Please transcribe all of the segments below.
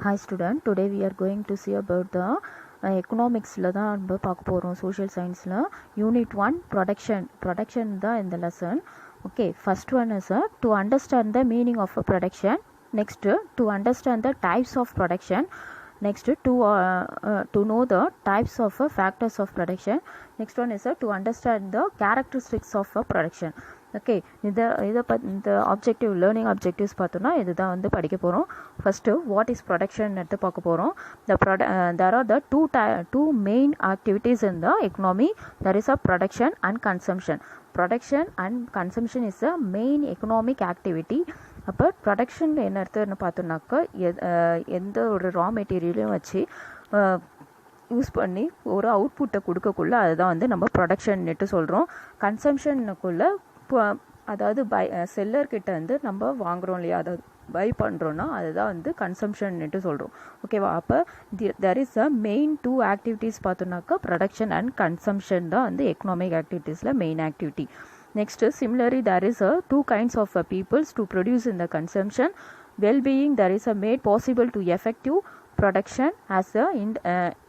Hi student, today we are going to see about the economicsல தான் நம்ம பார்க்க போகிறோம். social scienceல unit 1 production தான் இந்த lesson. Okay, first one is to understand the meaning of a production. Next, to understand the types of production. Next, to know the types of factors of production. Next one is to understand the characteristics of a production. Okay இந்த objective learning objectives பார்த்தோன்னா இதுதான் வந்து படிக்க போகிறோம். First what is production எடுத்து பார்க்க போகிறோம். there are the two main activities in the economy. There is a production and consumption. Production and consumption is a main economic activity. அப்போ ப்ரொடக்ஷன் என்ன அர்த்தம்னு பார்த்தோன்னாக்கா எந்த ஒரு ரா மெட்டீரியலையும் வச்சு யூஸ் பண்ணி ஒரு அவுட்புட்டை கொடுக்கக்குள்ள அதுதான் வந்து நம்ம ப்ரொடக்ஷன்னுட்டு சொல்கிறோம். கன்சம்ஷனுக்குள்ளே அதாவது செல்லர்கிட்ட வந்து நம்ம வாங்குகிறோம் இல்லையா, அதாவது பை பண்ணுறோன்னா அதுதான் வந்து கன்சம்ஷன்னுட்டு சொல்கிறோம். ஓகேவா? அப்போ there is a main two activities பார்த்தோன்னாக்கா ப்ரொடக்ஷன் அண்ட் கன்சம்ஷன் தான் வந்து எக்கனாமிக் ஆக்டிவிட்டீஸில் main activity. Next, similarly, there is two kinds of peoples to produce in the consumption. Well-being, there is a made possible to effective production as a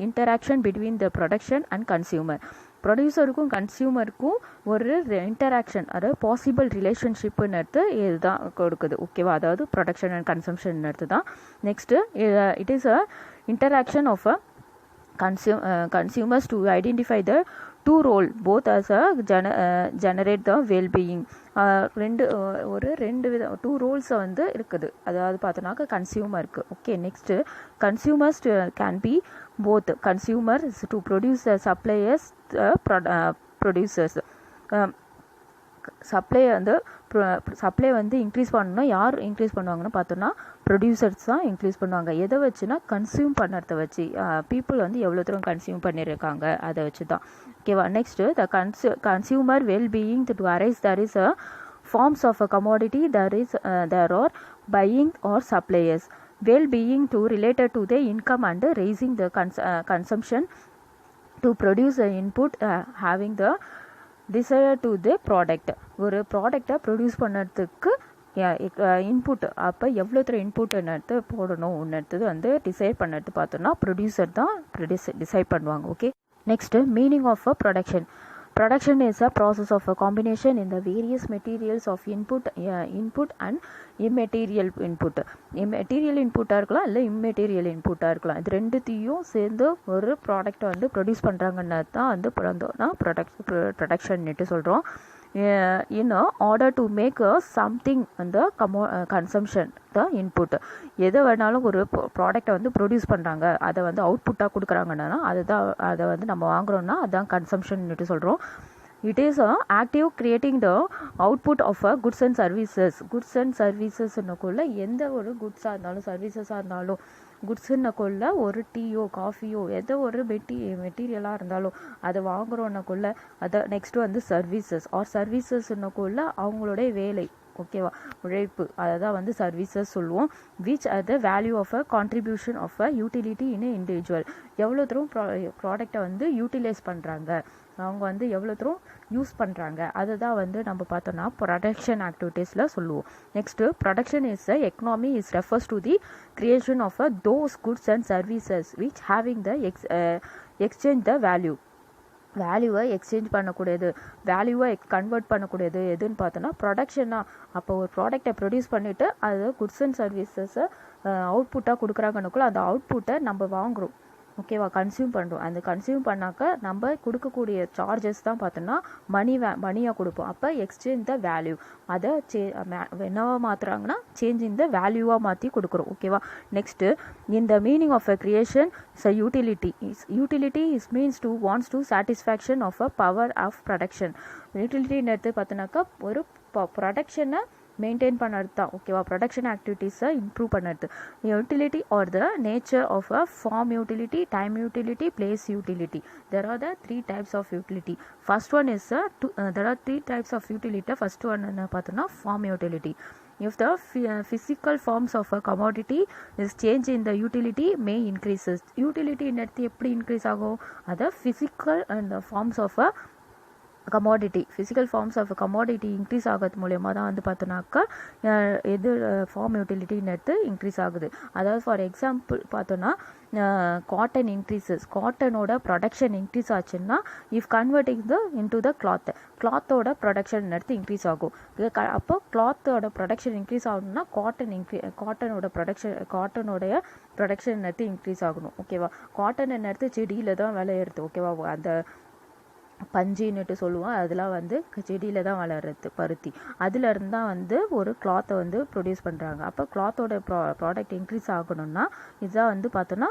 interaction between the production and consumer. ப்ரொடியூசருக்கும் கன்சியூமருக்கும் ஒரு interaction, அதாவது possible ரிலேஷன்ஷிப்புன்னு எடுத்து இதுதான் கொடுக்குது. ஓகேவா? அதாவது production and consumption எடுத்து தான். Next it is a interaction of a consumers to identify the two role both as a generate the well-being. ரெண்டு வித டூ ரோல்ஸை வந்து இருக்குது. அதாவது பார்த்தோன்னாக்கா கன்சியூமருக்கு. Okay, next consumers can be both consumers to produce suppliers producers. Supply வந்து increase பண்ணணும்னா யார் இன்க்ரீஸ் பண்ணுவாங்கன்னு பார்த்தோன்னா ப்ரொடியூசர்ஸ் தான் இன்க்ரீஸ் பண்ணுவாங்க. எதை வச்சுன்னா கன்சியூம் பண்ணுறத வச்சு, பீப்புள் வந்து எவ்வளோ தூரம் கன்சியூம் பண்ணியிருக்காங்க அதை வச்சு தான். ஓகேவா? Next the consumer well-being to arise there is a forms of a commodity, there are buying or suppliers. Well-being to related to the income and raising the consumption to produce the input having the desire to the product. ஒரு ப்ராடக்டை produce பண்ணுறதுக்கு input, அப்போ எவ்வளோ தூரம் இன்புட்னு எடுத்து போடணும் ஒன்று எடுத்தது வந்து டிசைட் பண்ணுறது பார்த்தோன்னா ப்ரொடியூசர் தான் டிசைட் பண்ணுவாங்க. Okay, next meaning of a production. Production is a process of a combination in the various materials of input and immaterial input. Immaterial input-ஆக இருக்கலாம், இல்லை immaterial input-ஆக இருக்கலாம். இது ரெண்டுத்தையும் சேர்ந்து ஒரு ப்ராடக்டை வந்து ப்ரொடியூஸ் பண்ணுறாங்கன்னா தான் வந்து ப்ரொடக்ஷன்னுட்டு சொல்கிறோம். in order to make something அந்த கன்சம்ஷன் த இன்புட். எதை வேணாலும் ஒரு ப்ராடக்டை வந்து ப்ரொடியூஸ் பண்ணுறாங்க, அதை வந்து அவுட்புட்டாக கொடுக்குறாங்கன்னா அதை வந்து நம்ம வாங்குகிறோன்னா அதுதான் கன்சம்ஷன்னுட்டு சொல்கிறோம். It is active creating the output of goods and services. Goods and servicesனுக்குள்ள எந்த ஒரு குட்ஸாக இருந்தாலும் சர்வீசஸாக இருந்தாலும், குட்ஸுன்னுக்குள்ள ஒரு டீயோ காஃபியோ எதோ ஒரு மெட்டீரியலாக இருந்தாலும் அதை வாங்குறோன்னக்குள்ள அதை நெக்ஸ்ட்டு வந்து சர்வீசஸ் ஆர் சர்வீசஸ்னுக்குள்ள அவங்களுடைய வேலை, ஓகேவா, உழைப்பு, அதை தான் வந்து சர்வீசஸ் சொல்லுவோம். Which are the value of a contribution of a utility in individual. எவ்வளோ தூரம் ப்ராடக்டை வந்து யூட்டிலைஸ் பண்ணுறாங்க, அவங்க வந்து எவ்வளோ தூரம் யூஸ் பண்ணுறாங்க, அதை தான் வந்து நம்ம பார்த்தோன்னா ப்ரொடக்ஷன் ஆக்டிவிட்டீஸில் சொல்லுவோம். Next production is a economy is refers to the creation of a those goods and services which having the exchange the வேல்யூவை எக்ஸ்சேஞ்ச் பண்ணக்கூடியது, வேல்யூவை கன்வெர்ட் பண்ணக்கூடியது எதுன்னு பார்த்தோன்னா ப்ரொடக்ஷனாக. அப்போ ஒரு ப்ராடக்டை ப்ரொடியூஸ் பண்ணிவிட்டு அது குட்ஸ் அண்ட் சர்வீசஸை அவுட்புட்டாக கொடுக்குறாங்கன்னுக்குள்ள அந்த அவுட்புட்டை நம்ம வாங்குகிறோம். ஓகேவா? கன்சியூம் பண்ணுறோம். அந்த கன்சியூம் பண்ணாக்க நம்ம கொடுக்கக்கூடிய சார்ஜஸ் தான் பார்த்தோன்னா மணியாக கொடுப்போம். அப்போ எக்ஸ்சேஞ்ச் த வேல்யூ, அதை என்னவா மாற்றுறாங்கன்னா சேஞ்ச் இந்த வேல்யூவாக மாற்றி கொடுக்குறோம். ஓகேவா? நெக்ஸ்ட்டு இந்த meaning of a creation is a utility is means to wants to satisfaction of a power of production. யூட்டிலிட்டின்னு எடுத்து பார்த்தோன்னாக்கா ஒரு ப்ரொடக்ஷனை மெயின்டைன் பண்ணுறது தான். ஓகேவா? ப்ரொடக்ஷன் ஆக்டிவிட்டீஸை இம்ப்ரூவ் பண்ணுறது. Utility are the nature of a form utility, time utility, place utility. There are the 3 types of utility. First one is there are 3 types of utility. First one என்ன பார்த்தோன்னா form utility. If the physical forms of a commodity is change in the utility may increases. Utility எடுத்து எப்படி increase ஆகும்? அதை physical and the forms of a commodity physical forms of commodity increase ஆகிறது மூலயமா தான் வந்து பார்த்தோன்னாக்கா இது ஃபார்ம் யூட்டிலிட்டின்னு எடுத்து இன்க்ரீஸ் ஆகுது. அதாவது ஃபார் எக்ஸாம்பிள் பார்த்தோன்னா காட்டன் இன்க்ரீசஸ், காட்டனோட ப்ரொடக்ஷன் இன்க்ரீஸ் ஆச்சுன்னா இஃப் கன்வெர்ட்டிங் இன்டு த கிளாத்தோட ப்ரொடக்ஷன் எடுத்து இன்க்ரீஸ் ஆகும். அப்போ கிளாத்தோட ப்ரொடக்ஷன் இன்க்ரீஸ் ஆகணும்னா காட்டனோட ப்ரொடக்ஷன் எடுத்து இன்க்ரீஸ் ஆகணும். ஓகேவா? காட்டன் எடுத்து செடியில் தான் விளையிறது. ஓகேவா? அந்த பஞ்சின்னுட்டு சொல்லுவோம், அதெல்லாம் வந்து செடியில் தான் வளர்றது, பருத்தி. அதுலேருந்து தான் வந்து ஒரு கிளாத்தை வந்து ப்ரொடியூஸ் பண்ணுறாங்க. அப்போ கிளாத்தோட ப்ராடக்ட் இன்க்ரீஸ் ஆகணும்னா இதுதான் வந்து பார்த்தோன்னா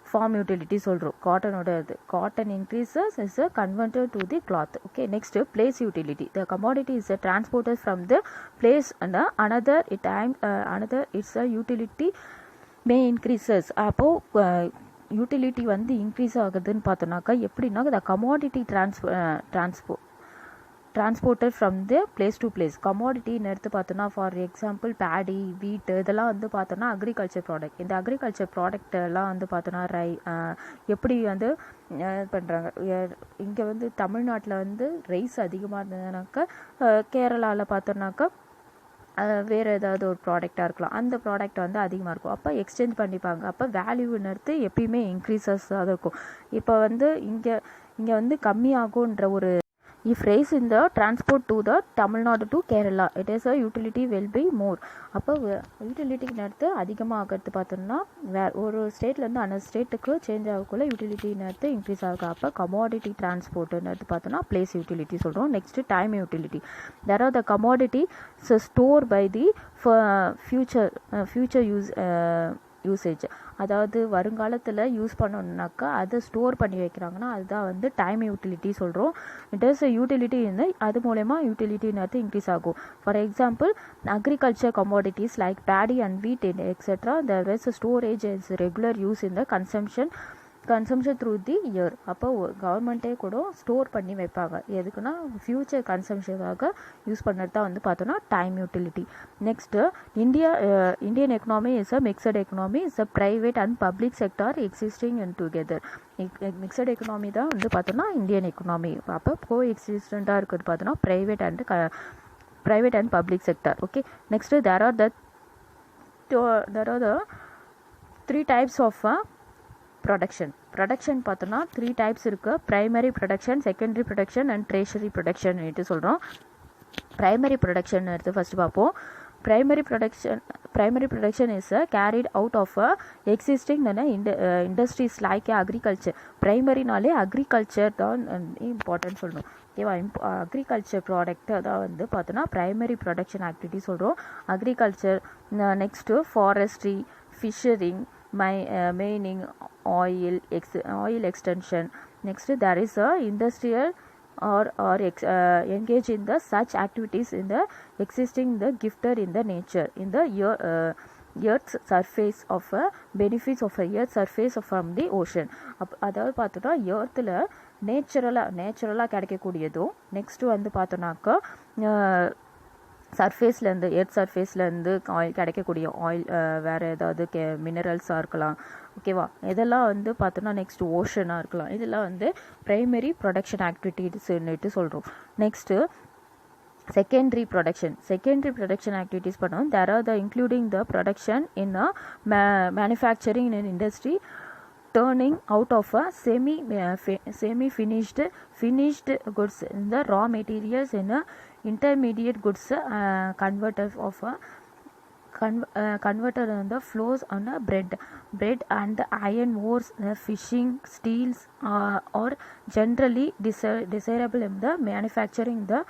ஃபார்ம் யூட்டிலிட்டி சொல்கிறோம். காட்டனோட இது cotton increases is converted to the cloth. Okay, next place utility. The commodity is transported from the place and another it's a utility may increases. அப்போது யூட்டிலிட்டி வந்து இன்க்ரீஸ் ஆகுதுன்னு பார்த்தோன்னாக்கா எப்படின்னா the commodity transported from the place to place. கமாடிட்டின்னு எடுத்து பார்த்தோன்னா for example paddy, wheat, இதெல்லாம் வந்து பார்த்தோன்னா அக்ரிகல்ச்சர் ப்ராடக்ட். இந்த அக்ரிகல்ச்சர் ப்ராடக்ட் எல்லாம் வந்து பார்த்தோன்னா எப்படி வந்து பண்ணுறாங்க. இங்கே வந்து தமிழ்நாட்டில் வந்து ரைஸ் அதிகமாக இருந்ததுனாக்கா கேரளாவில் பார்த்தோன்னாக்கா வேறு ஏதாவது ஒரு ப்ராடக்டாக இருக்கலாம், அந்த ப்ராடக்ட் வந்து அதிகமாக இருக்கும். அப்போ எக்ஸ்சேஞ்ச் பண்ணிப்பாங்க. அப்போ வேல்யூன்னு எடுத்து எப்பயுமே இன்க்ரீசஸாக தான் இருக்கும். இப்போ வந்து இங்கே வந்து கம்மியாகுன்ற ஒரு if raise in the transport to the Tamil Nadu to Kerala, it is a utility will be more. அப்போ யூட்டிலிட்டின்னு எடுத்து அதிகமாக ஆகிறது பார்த்தோம்னா ஒரு ஸ்டேட்லேருந்து அந்த ஸ்டேட்டுக்கு சேஞ்ச் ஆகக்குள்ள யூட்டிலிட்டின்னு எடுத்து இன்க்ரீஸ் ஆகும். அப்போ கமாடிட்டி டிரான்ஸ்போர்ட்டுன்னு எடுத்து பார்த்தோம்னா பிளேஸ் யூட்டிலிட்டி சொல்கிறோம். Next time utility. There are the commodity store by the future usage. அதாவது வருங்காலத்தில் யூஸ் பண்ணணுன்னாக்கா அதை ஸ்டோர் பண்ணி வைக்கிறாங்கன்னா அதுதான் வந்து டைம் யூட்டிலிட்டி சொல்கிறோம். இட் இஸ் யூட்டிலிட்டி அது மூலயமா யூட்டிலிட்டின்னு இன்க்ரீஸ் ஆகும். For example agriculture commodities like paddy and wheat etcetera there is storage is regular use in the consumption through the year. அப்போ கவர்மெண்ட்டே கூட ஸ்டோர் பண்ணி வைப்பாங்க. எதுக்குன்னா ஃப்யூச்சர் கன்சம்ஷனுக்காக யூஸ் பண்ணுறது தான் வந்து பார்த்தோன்னா time utility. Next Indian economy is a mixed economy, is a private and public sector existing in together. Mixed economy தான் வந்து பார்த்தோன்னா இந்தியன் எக்கனாமி. அப்போ கோ எக்ஸிஸ்டண்ட்டாக இருக்கிறது பார்த்தோன்னா private and public sector. Okay, next there are the 3 types of production பார்த்தோன்னா 3 types இருக்குது. Primary production, secondary production and tertiary production சொல்கிறோம். ப்ரைமரி ப்ரொடக்ஷன் எடுத்து ஃபஸ்ட்டு பார்ப்போம். Primary production is carried out of existing industries like agriculture. ப்ரைமரினாலே agriculture தான் important சொல்லணும். ஓகேவா? Agriculture product தான் வந்து பார்த்தோன்னா ப்ரைமரி ப்ரொடக்ஷன் ஆக்டிவிட்டி சொல்கிறோம். Agriculture, next forestry, fishing, mining, oil extension. Next, there is a industrial or engage in the such activities in the existing the gifted in the nature in the earth's surface of benefits of earth's surface from the ocean. அதாவது பார்த்தோன்னா எர்த்தில் நேச்சுரலாக கிடைக்கக்கூடியதும் next வந்து பார்த்தோன்னாக்கா சர்ஃபேஸ்லேருந்து earth சர்ஃபேஸ்லேருந்து oil கிடைக்கக்கூடிய oil, வேறு ஏதாவது மினரல்ஸாக இருக்கலாம். ஓகேவா? இதெல்லாம் வந்து பார்த்தோன்னா நெக்ஸ்ட் ஓஷனாக இருக்கலாம். இதெல்லாம் வந்து ப்ரைமரி ப்ரொடக்ஷன் ஆக்டிவிட்டீஸ்ன்னுட்டு சொல்கிறோம். நெக்ஸ்ட்டு செகண்டரி ப்ரொடக்ஷன் ஆக்டிவிட்டீஸ் பண்ணோம். There are the including the production in manufacturing in industry turning out of a semi-finished goods in the raw materials in a intermediate goods converter on the flows on a bread and iron ores, fishing, steels or generally desirable in the manufacturing the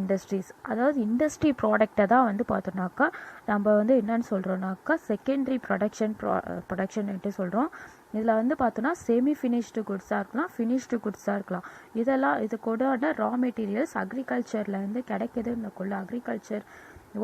industries. அதாவது industry ப்ராடக்டை தான் வந்து பார்த்தோன்னாக்கா நம்ம வந்து என்னன்னு சொல்கிறோன்னாக்கா secondary ப்ரொடக்ஷன்ட்டு சொல்கிறோம். இதில் வந்து பார்த்தோன்னா செமி ஃபினிஷ்டு குட்ஸாக இருக்கலாம், ஃபினிஷ்டு குட்ஸாக இருக்கலாம். இதெல்லாம் இது கூட ரா மெட்டீரியல்ஸ் அக்ரிகல்ச்சர்லேருந்து கிடைக்குதுன்னுக்குள்ள அக்ரிகல்ச்சர்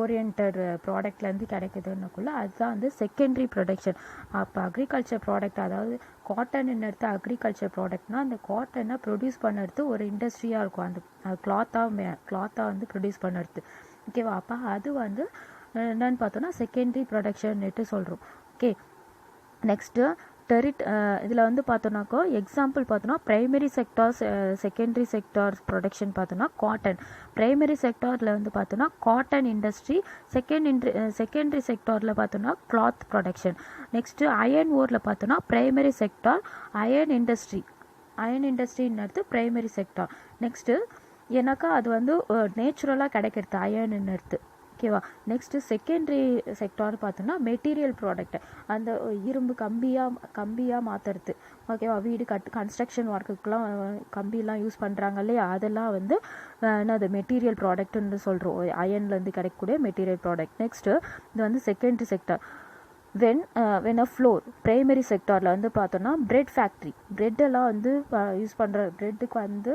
ஓரியன்ட் ப்ராடக்ட்லேருந்து கிடைக்குதுன்னுக்குள்ள அதுதான் வந்து செகண்டரி ப்ரொடக்ஷன். அப்போ அக்ரிகல்ச்சர் ப்ராடக்ட், அதாவது காட்டன் எடுத்து அக்ரிகல்ச்சர் ப்ராடக்ட்னால் அந்த காட்டனை ப்ரொடியூஸ் பண்ணுறது ஒரு இண்டஸ்ட்ரியாக இருக்கும். அந்த கிளாத்தாக வந்து ப்ரொடியூஸ் பண்ணுறது. ஓகேவா? அப்போ அது வந்து என்னன்னு பார்த்தோன்னா செகண்டரி ப்ரொடக்ஷன்னுட்டு சொல்கிறோம். ஓகே, நெக்ஸ்ட்டு இதில் வந்து பார்த்தோன்னாக்கா எக்ஸாம்பிள் பார்த்தோன்னா primary sectors secondary sectors production பார்த்தோன்னா காட்டன். ப்ரைமரி செக்டாரில் வந்து பார்த்தோன்னா காட்டன் இண்டஸ்ட்ரி, செகண்டரி செக்டாரில் பார்த்தோன்னா கிளாத் ப்ரொடக்ஷன். நெக்ஸ்ட்டு அயர்ன் ஓரில் பார்த்தோன்னா ப்ரைமரி செக்டார் அயர்ன் இண்டஸ்ட்ரின்னு எடுத்து ப்ரைமரி செக்டார். நெக்ஸ்ட்டு ஏன்னாக்கா அது வந்து நேச்சுரலாக கிடைக்கிறது அயர்ன்னு எடுத்து. ஓகேவா. நெக்ஸ்ட்டு செகண்டரி செக்டார் பார்த்தோன்னா மெட்டீரியல் ப்ராடக்ட், அந்த இரும்பு கம்பியாக மாற்றுறது. ஓகேவா. வீடு கன்ஸ்ட்ரக்ஷன் ஒர்க்குக்கெலாம் கம்பிலாம் யூஸ் பண்ணுறாங்க இல்லையா, அதெல்லாம் வந்து என்னது மெட்டீரியல் ப்ராடக்ட்னு சொல்கிறோம். அயன்லேருந்து கிடைக்கக்கூடிய மெட்டீரியல் ப்ராடக்ட். நெக்ஸ்ட்டு இது வந்து secondary sector. When a flour primary செக்டாரில் வந்து பார்த்தோன்னா பிரெட் ஃபேக்ட்ரி, பிரெட்டெல்லாம் வந்து யூஸ் பண்ணுற பிரெட்டுக்கு வந்து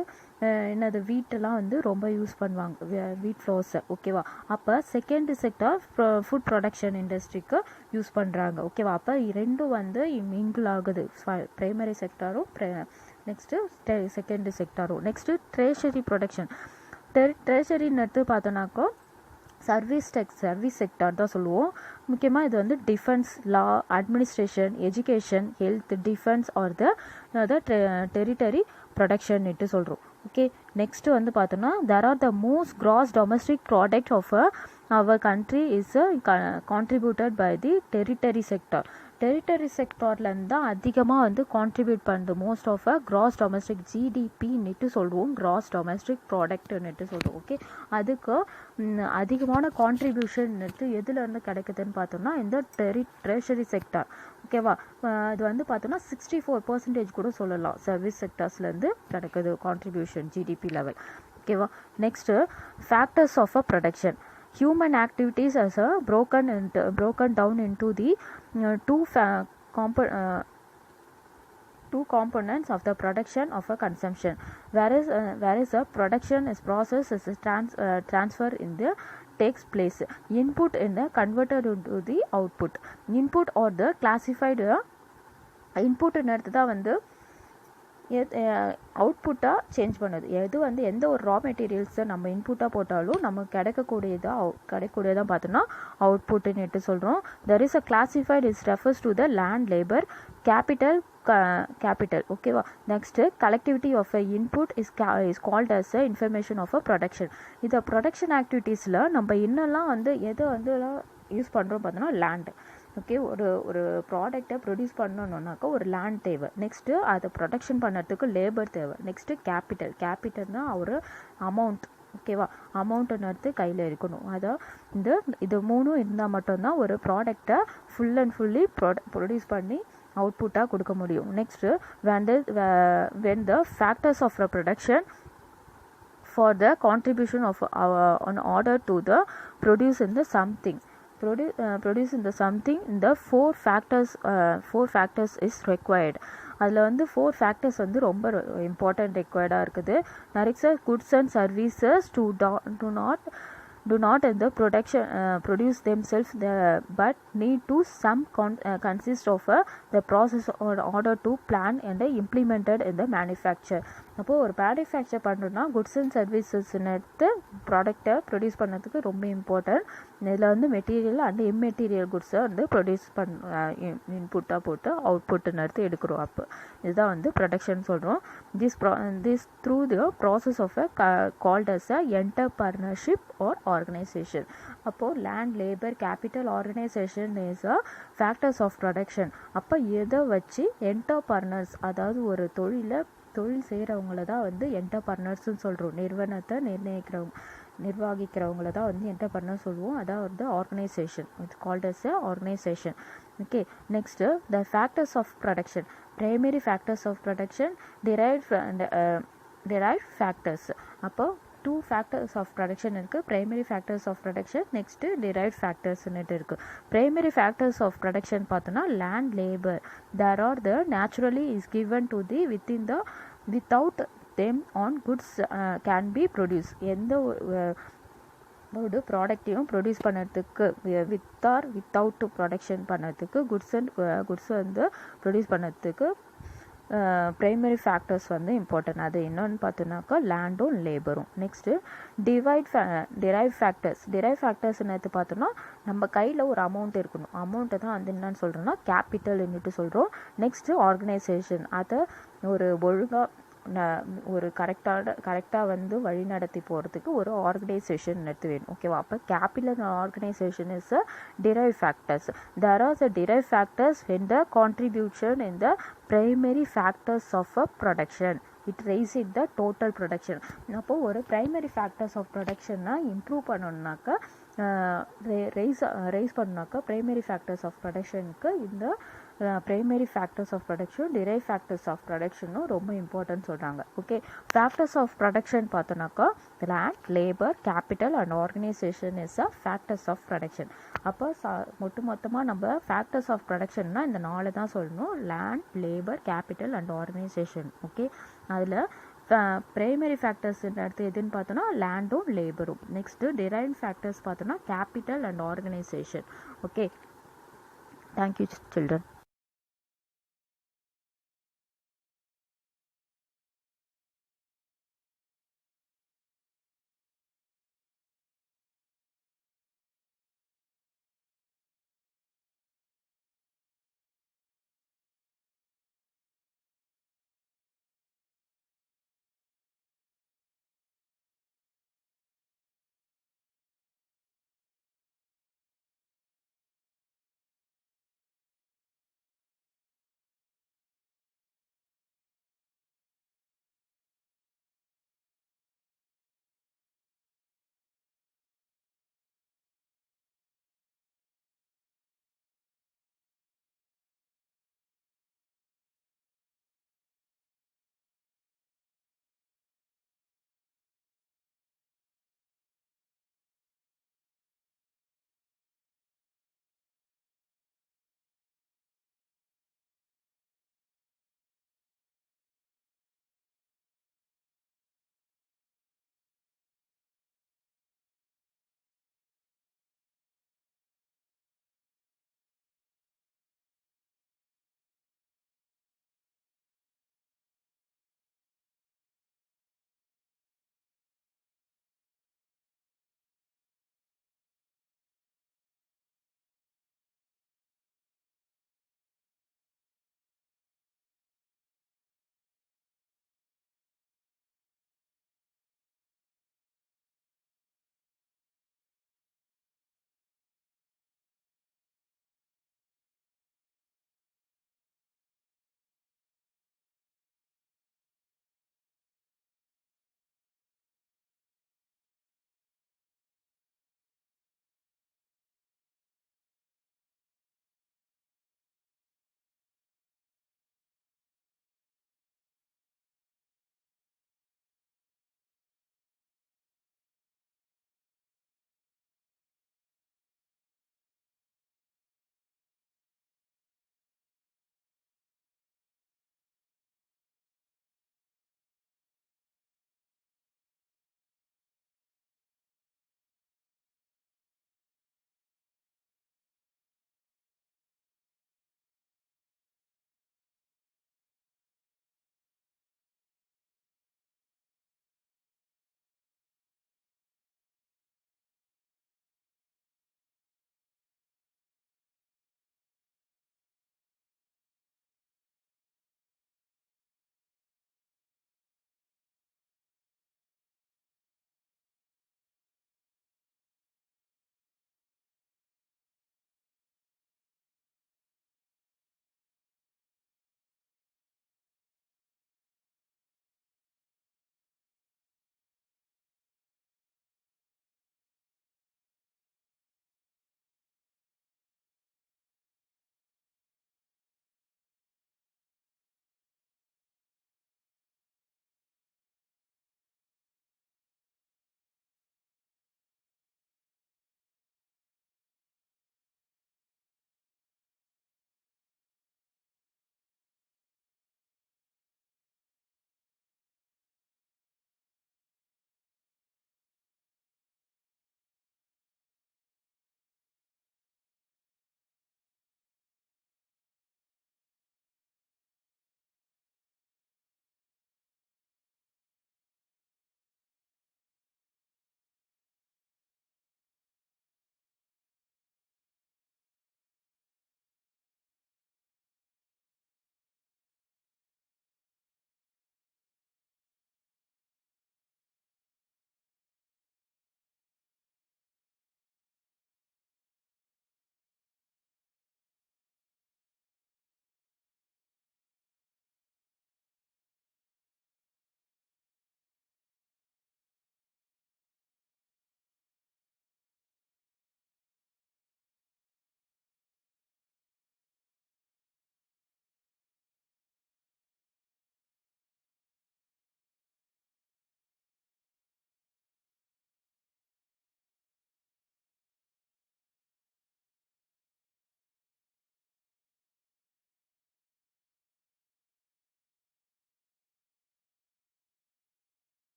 என்னது வீட்டெல்லாம் வந்து ரொம்ப யூஸ் பண்ணுவாங்க, வீட் ஃப்ளோர்ஸை. ஓகேவா. அப்போ செகண்டரி செக்டார் ஃபுட் ப்ரொடக்ஷன் இண்டஸ்ட்ரிக்கு யூஸ் பண்ணுறாங்க. ஓகேவா. அப்போ ரெண்டும் வந்து மிங்கிள் ஆகுது, ப்ரைமரி செக்டாரும் நெக்ஸ்ட்டு செகண்டரி செக்டாரும். Next tertiary production. ட்ரெஷரின்னு எடுத்து பார்த்தோன்னாக்கா சர்வீஸ் செக்டார் தான் சொல்லுவோம். முக்கியமாக இது வந்து defence, law, administration, education, health, defence are the tertiary ப்ரொடக்ஷன்ட்டு சொல்கிறோம். ஓகே. நெக்ஸ்ட்டு வந்து பார்த்தோன்னா there are the most gross domestic product of our country is contributed by the tertiary sector. Tertiary செக்டார்லேருந்து தான் அதிகமாக வந்து கான்ட்ரிபியூட் பண்ணுது. மோஸ்ட் ஆஃப் கிராஸ் டொமஸ்டிக் ஜிடிபின்னுட்டு சொல்லுவோம், கிராஸ் டொமஸ்டிக் ப்ராடக்ட்னுட்டு சொல்லுவோம். ஓகே. அதுக்கு அதிகமான கான்ட்ரிபியூஷன்னுட்டு எதுலேருந்து கிடைக்குதுன்னு பார்த்தோம்னா இந்த ட்ரெஷரி செக்டார். ஓகேவா. இது வந்து பார்த்தோன்னா 64% கூட சொல்லலாம் சர்வீஸ் செக்டார்ஸ்லேருந்து கிடைக்குது கான்ட்ரிபியூஷன் ஜிடிபி லெவல். ஓகேவா. Next factors of a production. Human activities as a broken down into the two components of the production of a consumption, whereas a production is process is transfer in the takes place. Input in the converted into the output. Input or the classified input தான் வந்து அவுட்புட்டாக change பண்ணுது. எது வந்து எந்த ஒரு ரா மெட்டீரியல்ஸை நம்ம இன்புட்டாக போட்டாலும் நமக்கு கிடைக்கக்கூடியதாக பார்த்தோம்னா அவுட்புட்டுன்னு சொல்கிறோம். There is a classified is refers to the land, labour, capital. ஓகேவா. Next collectivity of a input is called as a information of a production. இதை ப்ரொடக்ஷன் ஆக்டிவிட்டீஸில் நம்ம இன்னெல்லாம் வந்து எதை வந்து யூஸ் பண்ணுறோம் பார்த்தோன்னா லேண்டு. ஓகே. ஒரு ப்ராடக்டை ப்ரொடியூஸ் பண்ணணுன்னாக்கா ஒரு லேண்ட் தேவை. நெக்ஸ்ட்டு அதை ப்ரொடக்ஷன் பண்ணுறதுக்கு லேபர் தேவை. நெக்ஸ்ட்டு கேபிட்டல்னா ஒரு அமௌண்ட். ஓகேவா. அமௌண்ட்டுன்னு எடுத்து கையில் இருக்கணும். அதான் இது மூணும் இருந்தால் மட்டும்தான் ஒரு ப்ராடக்டை ஃபுல் அண்ட் ஃபுல்லி ப்ரொடியூஸ் பண்ணி அவுட்புட்டாக கொடுக்க முடியும். Next when the factors of the production for the contribution of an order to the produce in the something இந்த four factors is required. அதில் வந்து 4 factors வந்து ரொம்ப இம்பார்ட்டன்ட் ரெக்வயர்டாக இருக்குது. நிறைய goods and services do not in the produce themselves but need to some consist of the process or order to plan and implemented in the manufacture. அப்போது ஒரு manufacture பண்ணுறோன்னா goods and சர்வீசஸ்ன்னு எடுத்து ப்ராடக்டை produce பண்ணுறதுக்கு ரொம்ப important. இதில் வந்து material and immaterial குட்ஸை வந்து ப்ரொடியூஸ் இன்புட்டாக போட்டு அவுட்புட்டுன்னு எடுத்து எடுக்கிறோம். அப்போ இதுதான் வந்து ப்ரொடக்ஷன் சொல்கிறோம். This through the process of called as a entrepreneurship or organisation. அப்போது land, labour, capital, organisation is a factors of production. அப்போ எதை வச்சு என்டர்பிரினர்ஸ், அதாவது ஒரு தொழில் செய்கிறவங்கள தான் வந்து என்டர்பிரினர்ஸ்னு சொல்கிறோம். நிறுவனத்தை நிர்வகிக்கிறவங்கள தான் வந்து என்டர்பிரினர் சொல்லுவோம். அதான் வந்து organisation. It's called as a organisation. Okay. Next the factors of production. Primary factors of production, derived factors. அப்போ 2 factors of production இருக்குது. primary factors of production, next derived factors இருக்குது. primary factors of production பார்த்தோன்னா land, labor, there are the naturally is given to the without them on goods can be produced. எந்த ஒரு ப்ராடக்டையும் produce பண்ணுறதுக்கு without production பண்ணுறதுக்கு goods வந்து produce பண்ணுறதுக்கு primary factors வந்து important. அது என்னன்னு பார்த்தோன்னாக்கா லேண்டும் லேபரும். நெக்ஸ்ட்டு டிரைவ் ஃபேக்டர்ஸ் என்னது பார்த்தோன்னா நம்ம கையில் ஒரு அமௌண்ட் இருக்கணும். அமௌண்ட்டை தான் வந்து என்னன்னு சொல்கிறோன்னா கேபிட்டல்ன்னுட்டு சொல்கிறோம். நெக்ஸ்ட்டு ஆர்கனைசேஷன், அதை ஒரு ஒழுங்காக ஒரு கரெக்டாக வந்து வழி நடத்தி போகிறதுக்கு ஒரு ஆர்கனைசேஷன் எடுத்து வேணும். ஓகேவா? அப்போ capital organisation is a drive factors. There are the derived factors when the contribution in the primary factors of a production. It raises the total production. அப்போது ஒரு ப்ரைமரி ஃபேக்டர்ஸ் ஆஃப் ப்ரொடக்ஷன்னா இம்ப்ரூவ் பண்ணணுன்னாக்கா rise பண்ணாக்கா primary factors of ப்ரொடக்ஷனுக்கு இந்த primary factors of production drive factors of ப்ரொடக்ஷனும் ரொம்ப important சொல்கிறாங்க. ஓகே, ஃபேக்டர்ஸ் ஆஃப் ப்ரொடக்ஷன் பார்த்தோன்னாக்கா land, labour, capital and organisation is a factors of production. அப்போ மொத்தமாக நம்ம ஃபேக்டர்ஸ் ஆஃப் ப்ரொடக்ஷன்னா இந்த 4 தான் சொல்லணும்: land, labour, capital and organisation. Okay, அதில் ப்ரைமரி ஃபேக்டர்ஸ் அடுத்து எதுன்னு பார்த்தோன்னா லேண்டும் லேபரும். நெக்ஸ்ட்டு டிரைவ் ஃபேக்டர்ஸ் பார்த்தோன்னா capital and organisation. Okay, thank you children.